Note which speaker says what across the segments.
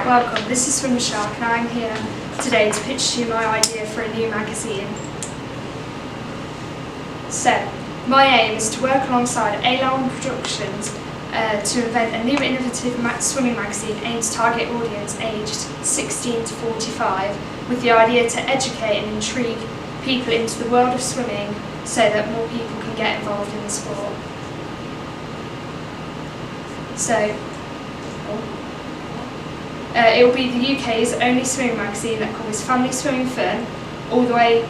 Speaker 1: Welcome, this is Swim Shark and I'm here today to pitch to you my idea for a new magazine. So, my aim is to work alongside A-Line Productions to invent a new innovative swimming magazine aimed to target audience aged 16 to 45 with the idea to educate and intrigue people into the world of swimming so that more people can get involved in the sport. So, it will be the UK's only swimming magazine that covers family swimming fun all the way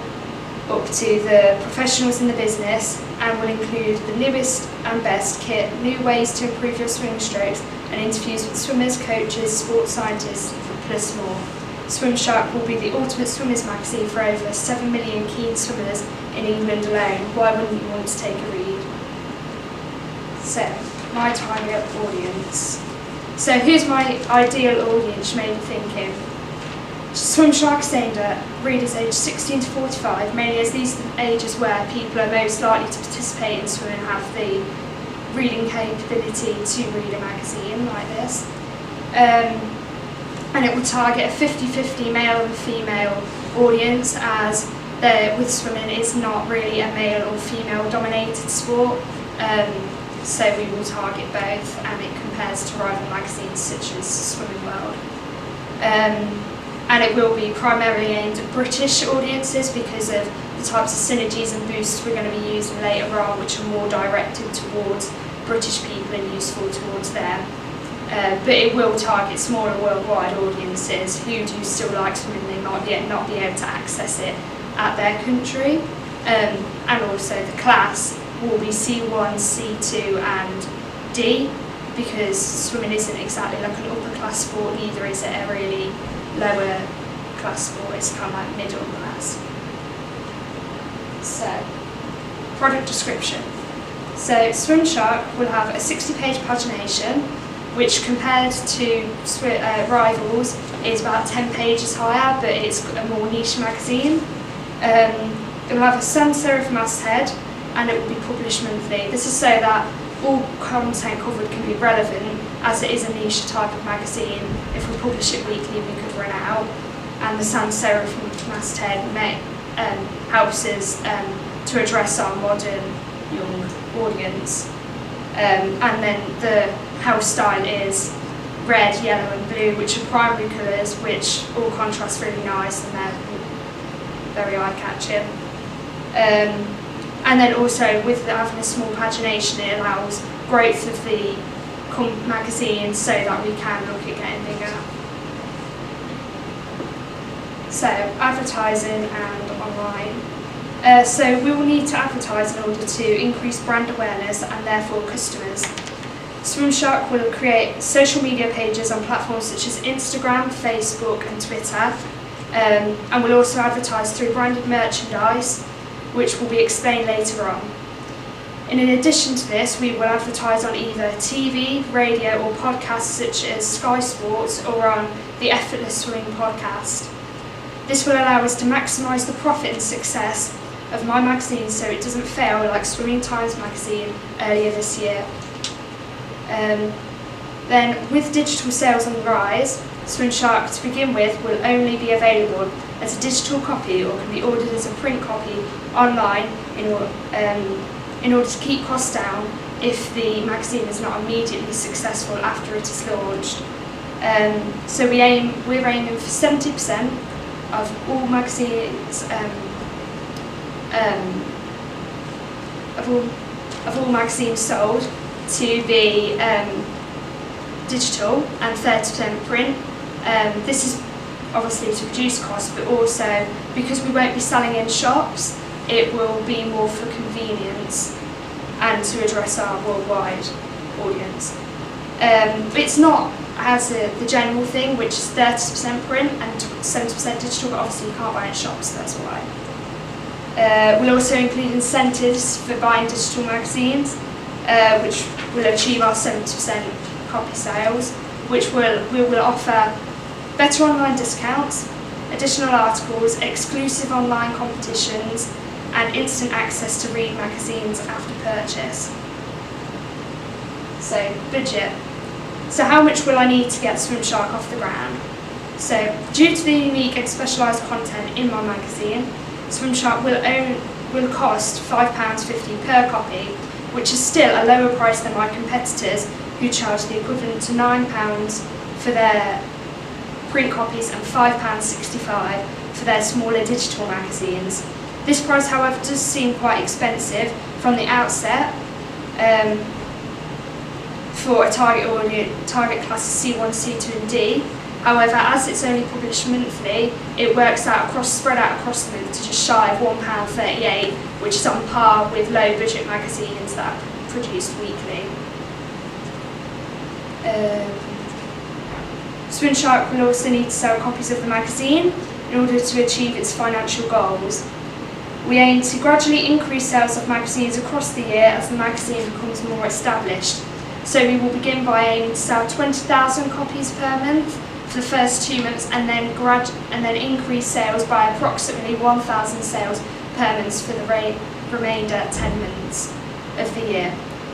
Speaker 1: up to the professionals in the business, and will include the newest and best kit, new ways to improve your swimming strokes, and interviews with swimmers, coaches, sports scientists, plus more. Swim Shark will be the ultimate swimmers magazine for over 7 million keen swimmers in England alone. Why wouldn't you want to take a read? So, my target audience. So who's my ideal audience, you may be thinking? Swim Shark is aimed at readers aged 16 to 45, mainly as these are the ages where people are most likely to participate in swimming and have the reading capability to read a magazine like this. And it will target a 50-50 male and female audience, as with swimming it's not really a male or female dominated sport. So we will target both, and it compares to rival magazines such as Swimming World. And it will be primarily aimed at British audiences because of the types of synergies and boosts we're going to be using later on, which are more directed towards British people and useful towards them. But it will target smaller worldwide audiences who do still like swimming, they might yet not be able to access it at their country. And also the class will be C1, C2 and D, because swimming isn't exactly like an upper class sport, neither is it a really lower class sport, it's kind of like middle class. So, product description. So Swim Shark will have a 60-page pagination, which compared to rivals is about 10 pages higher, but it's a more niche magazine. It will have a sans serif masthead, and it will be published monthly. This is so that all content covered can be relevant, as it is a niche type of magazine. If we publish it weekly, we could run out. And the sans serif masthead helps us to address our modern young audience. And then the house style is red, yellow and blue, which are primary colours, which all contrast really nice and they're very eye-catching. And then also, with having a small pagination, it allows growth of the magazine so that we can look at getting bigger. So, advertising and online. So we will need to advertise in order to increase brand awareness and therefore customers. Swim Shark will create social media pages on platforms such as Instagram, Facebook and Twitter, and will also advertise through branded merchandise, which will be explained later on. And in addition to this, we will advertise on either TV, radio or podcasts such as Sky Sports or on the Effortless Swimming podcast. This will allow us to maximise the profit and success of my magazine so it doesn't fail like Swimming Times magazine earlier this year. Then with digital sales on the rise, Swim Shark to begin with will only be available as a digital copy or can be ordered as a print copy online in order to keep costs down if the magazine is not immediately successful after it is launched. So we're aiming for 70% of all magazines of all magazines sold to be digital and 30% print. This is obviously to reduce costs, but also because we won't be selling in shops, it will be more for convenience and to address our worldwide audience. It's not as the general thing, which is 30% print and 70% digital, but obviously you can't buy in shops, that's why. We'll also include incentives for buying digital magazines, which will achieve our 70% copy sales, which we will offer better online discounts, additional articles, exclusive online competitions, and instant access to read magazines after purchase. So, budget. So how much will I need to get Swimshark off the ground? So due to the unique and specialised content in my magazine, Swimshark will cost £5.50 per copy, which is still a lower price than my competitors who charge the equivalent to £9 for their print copies and £5.65 for their smaller digital magazines. This price, however, does seem quite expensive from the outset for a target classes C1, C2 and D. However, as it's only published monthly, it works out spread out across the month to just shy of £1.38, which is on par with low budget magazines that are produced weekly. Swimshark will also need to sell copies of the magazine in order to achieve its financial goals. We aim to gradually increase sales of magazines across the year as the magazine becomes more established. So we will begin by aiming to sell 20,000 copies per month for the first 2 months, and then increase sales by approximately 1,000 sales per month for the remainder 10 months of the year.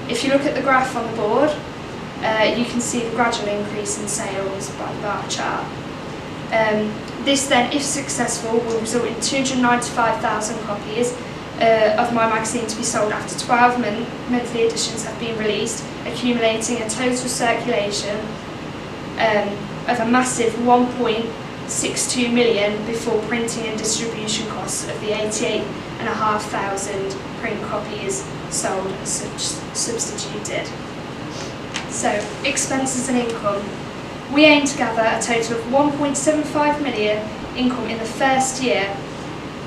Speaker 1: If you look at the graph on the board, you can see the gradual increase in sales by the bar chart. This then, if successful, will result in 295,000 copies of my magazine to be sold after 12 monthly editions have been released, accumulating a total circulation of a massive 1.62 million before printing and distribution costs of the 88,500 print copies sold and substituted. So, expenses and income. We aim to gather a total of 1.75 million income in the first year.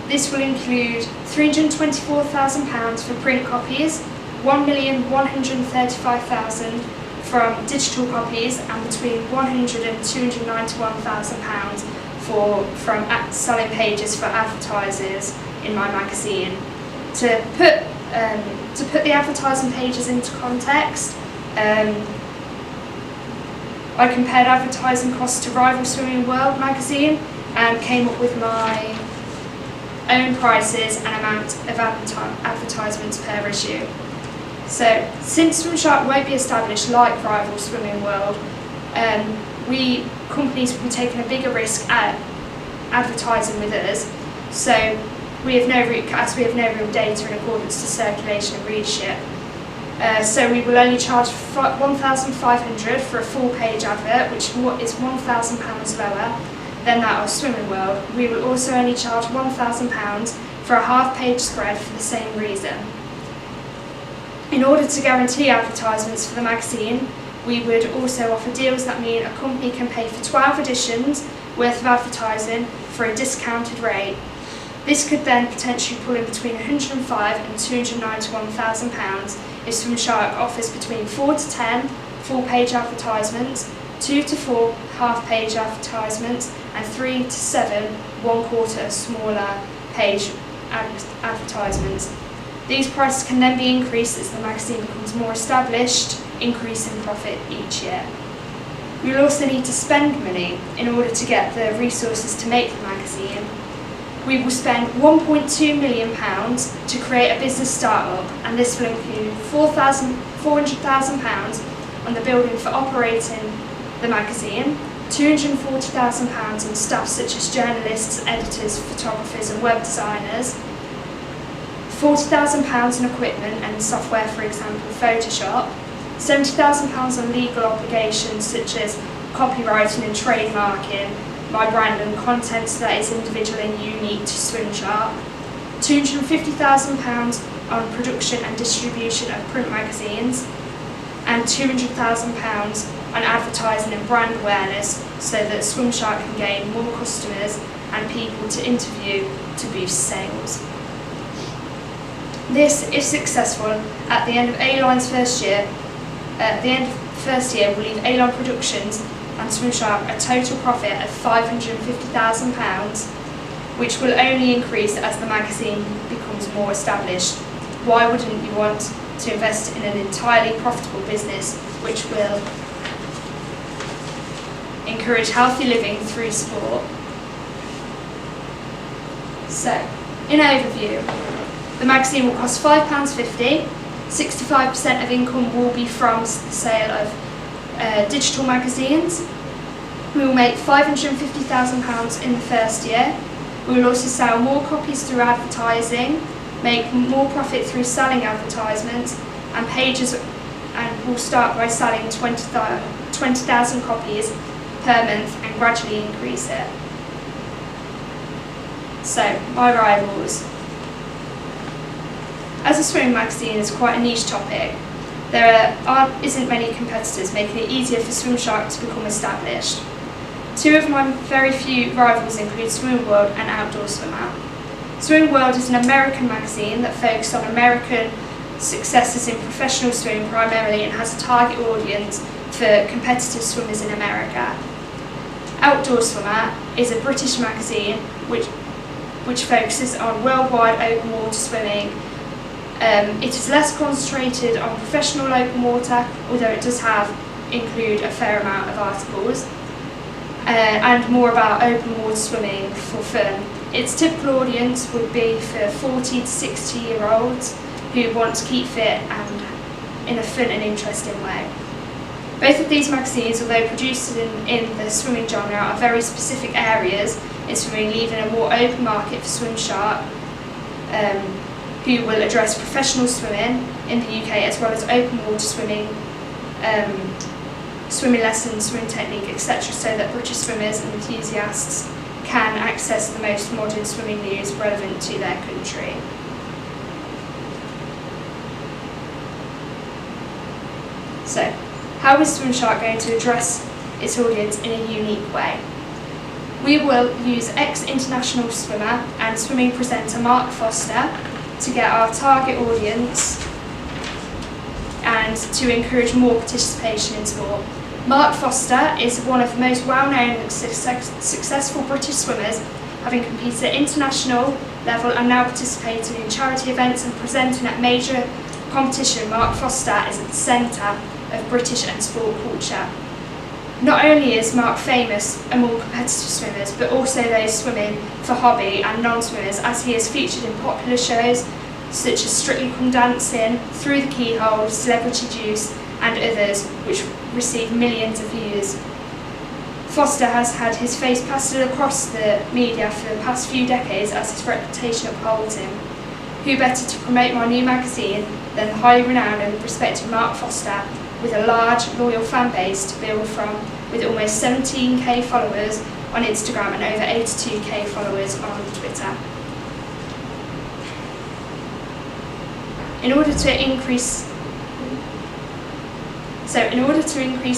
Speaker 1: This will include £324,000 for print copies, £1,135,000 from digital copies, and between £100,000 and £291,000 from selling pages for advertisers in my magazine. To put the advertising pages into context, I compared advertising costs to rival Swimming World magazine and came up with my own prices and amount of advertisements per issue. So, since Swimshark won't be established like rival Swimming World, companies will be taking a bigger risk at advertising with us. So, we have no real data in accordance to circulation and readership. So we will only charge £1,500 for a full page advert, which is £1,000 lower than that of Swimming World. We will also only charge £1,000 for a half page spread for the same reason. In order to guarantee advertisements for the magazine, we would also offer deals that mean a company can pay for 12 editions worth of advertising for a discounted rate. This could then potentially pull in between £105,000 and £291,000 if Swimshark offers between 4 to 10 full-page advertisements, 2 to 4 half-page advertisements, and 3 to 7 one-quarter smaller page advertisements. These prices can then be increased as the magazine becomes more established, increasing profit each year. We will also need to spend money in order to get the resources to make the magazine. We will spend £1.2 million to create a business startup, and this will include £400,000 on the building for operating the magazine, £240,000 on staff such as journalists, editors, photographers and web designers, £40,000 on equipment and software, for example Photoshop, £70,000 on legal obligations such as copywriting and trademarking my brand and content that is individual and unique to Swimshark, £250,000 on production and distribution of print magazines, and £200,000 on advertising and brand awareness so that Swimshark can gain more customers and people to interview to boost sales. This, if successful, at the end of A-Line's first year, will leave A-Line Productions and Swimshark a total profit of £550,000, which will only increase as the magazine becomes more established. Why wouldn't you want to invest in an entirely profitable business which will encourage healthy living through sport? So, in overview, the magazine will cost £5.50, 65% of income will be from the sale of digital magazines. We will make £550,000 in the first year. We will also sell more copies through advertising, make more profit through selling advertisements, and we'll start by selling 20,000 copies per month and gradually increase it. So, my rivals. As a swimming magazine is quite a niche topic, there isn't many competitors, making it easier for Swimshark to become established. Two of my very few rivals include Swimming World and Outdoor Swimmer. Swimming World is an American magazine that focuses on American successes in professional swimming primarily and has a target audience for competitive swimmers in America. Outdoor Swimmer is a British magazine which focuses on worldwide open water swimming. It is less concentrated on professional open water, although it does include a fair amount of articles, and more about open water swimming for fun. Its typical audience would be for 40 to 60 year olds who want to keep fit and in a fun and interesting way. Both of these magazines, although produced in the swimming genre, are very specific areas in swimming, leaving a more open market for Swimshark, who will address professional swimming in the UK as well as open water swimming, swimming lessons, swimming technique, etc., so that British swimmers and enthusiasts can access the most modern swimming news relevant to their country. So, how is Swimshark going to address its audience in a unique way? We will use ex-international swimmer and swimming presenter Mark Foster to get our target audience and to encourage more participation in sport. Mark Foster is one of the most well-known and successful British swimmers, having competed at international level and now participating in charity events and presenting at major competition. Mark Foster is at the centre of British and sport culture. Not only is Mark famous among competitive swimmers, but also those swimming for hobby and non-swimmers, as he is featured in popular shows such as Strictly Come Dancing, Through the Keyhole, Celebrity Juice and others, which receive millions of views. Foster has had his face plastered across the media for the past few decades as his reputation upholds him. Who better to promote my new magazine than the highly renowned and respected Mark Foster, with a large, loyal fan base to build from, with almost 17k followers on Instagram and over 82k followers on Twitter. In order to increase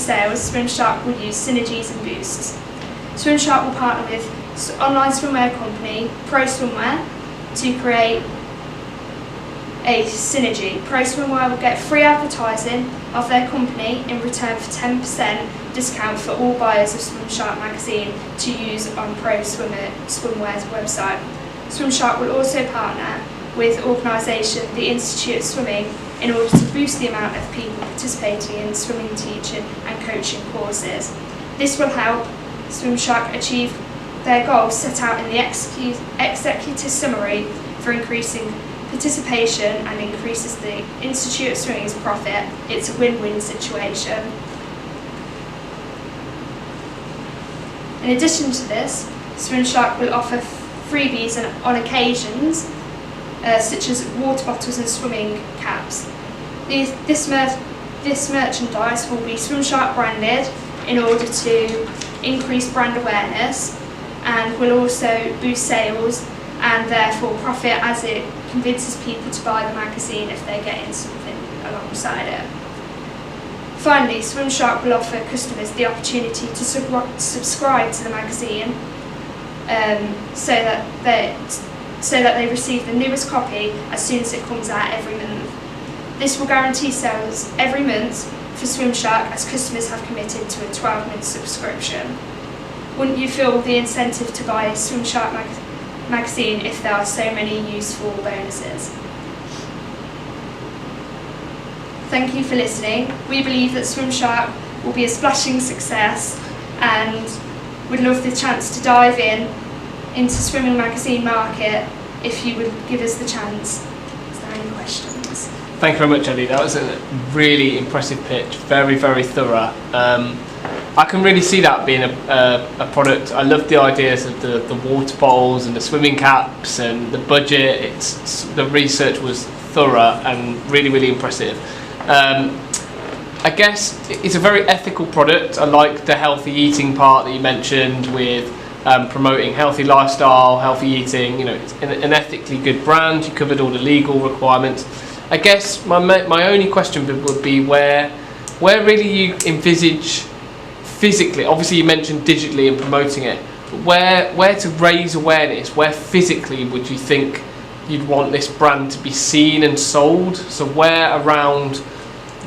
Speaker 1: sales, Swimshark will use synergies and boosts. Swimshark will partner with online swimwear company Pro Swimwear to create a synergy. Pro Swimwear will get free advertising of their company in return for 10% discount for all buyers of Swimshark magazine to use on Pro Swimwear's website. Swimshark will also partner with organisation the Institute of Swimming in order to boost the amount of people participating in swimming teaching and coaching courses. This will help Swimshark achieve their goals set out in the executive summary for increasing participation and increases the Institute of Swimming's profit. It's a win-win situation. In addition to this, Swimshark will offer freebies on occasions, such as water bottles and swimming caps. This merchandise will be Swimshark branded in order to increase brand awareness, and will also boost sales and therefore profit as it convinces people to buy the magazine if they're getting something alongside it. Finally, Swimshark will offer customers the opportunity to subscribe to the magazine so that they receive the newest copy as soon as it comes out every month. This will guarantee sales every month for Swimshark, as customers have committed to a 12-month subscription. Wouldn't you feel the incentive to buy a Swimshark magazine if there are so many useful bonuses? Thank you for listening. We believe that Swimshark will be a splashing success and would love the chance to dive into swimming magazine market if you would give us the chance. Is there any questions?
Speaker 2: Thank you very much, Eddie. That was a really impressive pitch. Very, very thorough. I can really see that being a product. I love the ideas of the water bowls and the swimming caps and the budget. The research was thorough and really, really impressive. I guess it's a very ethical product. I like the healthy eating part that you mentioned with promoting healthy lifestyle, healthy eating. You know, it's an ethically good brand. You covered all the legal requirements. I guess my only question would be where really you envisage physically. Obviously, you mentioned digitally and promoting it, but where to raise awareness? Where physically would you think you'd want this brand to be seen and sold? So where around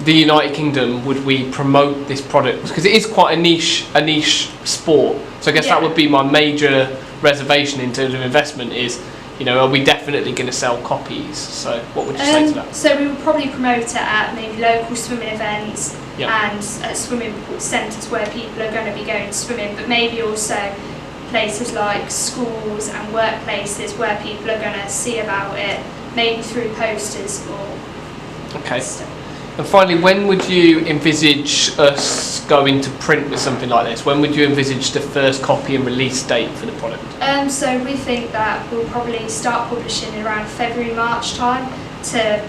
Speaker 2: the United Kingdom would we promote this product? Because it is quite a niche sport. So I guess that would be my major reservation in terms of investment is, you know, are we definitely going to sell copies? So what would you say to that?
Speaker 1: So we would probably promote it at maybe local swimming events
Speaker 2: Yep.
Speaker 1: and at swimming centres where people are going to be going swimming, but maybe also places like schools and workplaces where people are going to see about it, maybe through posters or
Speaker 2: Okay.
Speaker 1: stuff.
Speaker 2: And finally, when would you envisage us going to print with something like this? When would you envisage the first copy and release date for the product?
Speaker 1: So we think that we'll probably start publishing around February, March time to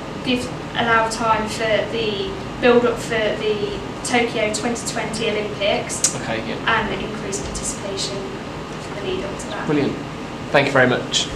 Speaker 1: allow time for the build-up for the Tokyo 2020 Olympics
Speaker 2: Okay, yeah.
Speaker 1: and increased participation for the lead-up to that.
Speaker 2: Brilliant. Thank you very much.